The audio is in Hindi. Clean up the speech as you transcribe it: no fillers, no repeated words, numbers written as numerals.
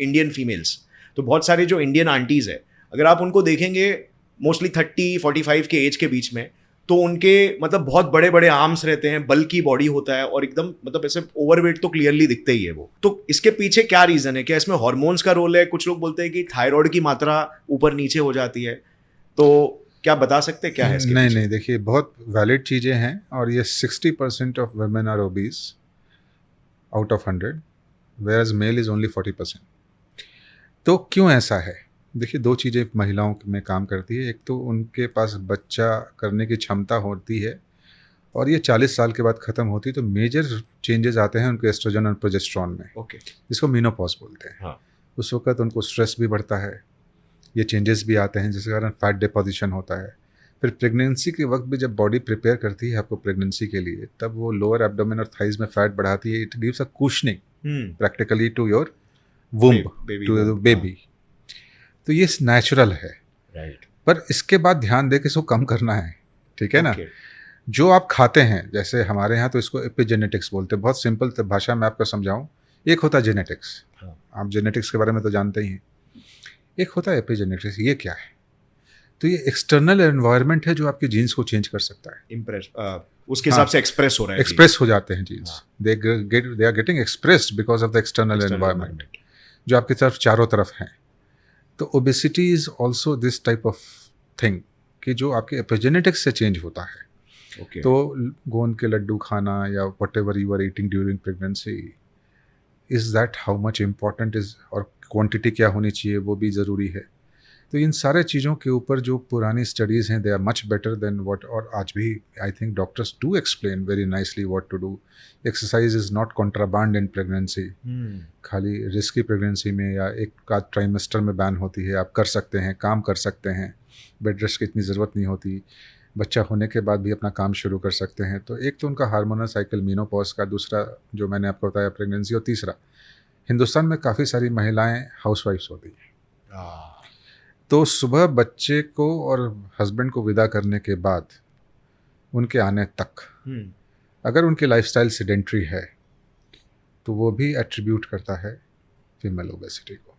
इंडियन फीमेल्स, तो बहुत सारे जो इंडियन आंटीज़ है, अगर आप उनको देखेंगे मोस्टली 30-45 के एज के बीच में, तो उनके मतलब बहुत बड़े बड़े आर्म्स रहते हैं, बल्की बॉडी होता है और एकदम मतलब ऐसे ओवरवेट तो क्लियरली दिखते ही है वो। तो इसके पीछे क्या रीज़न है? क्या इसमें हार्मोन्स का रोल है? कुछ लोग बोलते हैं कि थायराइड की मात्रा ऊपर नीचे हो जाती है, तो क्या बता सकते हैं क्या है इसके नहीं पीछे? नहीं, देखिए बहुत वैलिड चीज़ें हैं और ये 60% of women are obese out of 100, where male is only 40%। तो क्यों ऐसा है? देखिए, दो चीज़ें महिलाओं में काम करती है। एक तो उनके पास बच्चा करने की क्षमता होती है और ये 40 साल के बाद ख़त्म होती है, तो मेजर चेंजेस आते हैं उनके एस्ट्रोजन और प्रोजेस्टेरॉन में, ओके। जिसको मेनोपॉज बोलते हैं। हाँ। उस वक्त उनको स्ट्रेस भी बढ़ता है, ये चेंजेस भी आते हैं, जिसके कारण फैट डिपोजिशन होता है। फिर प्रेगनेंसी के वक्त भी जब बॉडी प्रिपेयर करती है आपको प्रेगनेंसी के लिए, तब वो लोअर एब्डोमेन और थाइज में फैट बढ़ाती है। It gives a cushioning practically to your womb, baby to the बूम, हाँ। बेबी। तो ये नेचुरल है, राइट। पर इसके बाद ध्यान दे के इसको कम करना है, ठीक है ना? ओके। जो आप खाते हैं, जैसे हमारे यहाँ तो इसको एपिजेनेटिक्स बोलते हैं। बहुत सिंपल भाषा में आपको समझाऊं, एक होता है जेनेटिक्स, हाँ। आप जेनेटिक्स के बारे में तो जानते ही हैं। एक होता है एपिजेनेटिक्स। ये क्या है? तो ये एक्सटर्नल एनवायरनमेंट है जो आपके जीन्स को चेंज कर सकता है। इम्प्रेस उसके हाँ, हिसाब से एक्सप्रेस हो रहा है एक्सप्रेस जीन्स। हो जाते हैं जीन्स। हाँ। They are getting expressed because of the external external environment environment. जो आपकी तरफ चारों तरफ है। तो obesity is also this type of thing कि जो आपके एपिजेनेटिक्स से चेंज होता है। ओके। तो गोंद के लड्डू खाना या whatever you are eating during pregnancy, is that how much important is, और क्वांटिटी क्या होनी चाहिए वो भी ज़रूरी है। तो इन सारे चीज़ों के ऊपर जो पुरानी स्टडीज़ हैं, they are much better than what, और आज भी I think doctors do explain very nicely what to do. Exercise is not contraband in pregnancy. खाली रिस्की प्रेगनेंसी में या एक आध ट्राइमेस्टर में बैन होती है, आप कर सकते हैं, काम कर सकते हैं, बेड रेस्ट की इतनी ज़रूरत नहीं होती। बच्चा होने के बाद भी अपना काम शुरू कर सकते हैं। तो एक तो उनका हार्मोनल साइकिल मेनोपॉज का, दूसरा जो मैंने आपको बताया प्रेगनेंसी, और तीसरा हिंदुस्तान में काफ़ी सारी महिलाएं हाउसवाइफ्स होती हैं। तो सुबह बच्चे को और हस्बैंड को विदा करने के बाद उनके आने तक अगर उनकी लाइफस्टाइल सेडेंट्री है, तो वो भी एट्रीब्यूट करता है फीमेल ओबेसिटी को।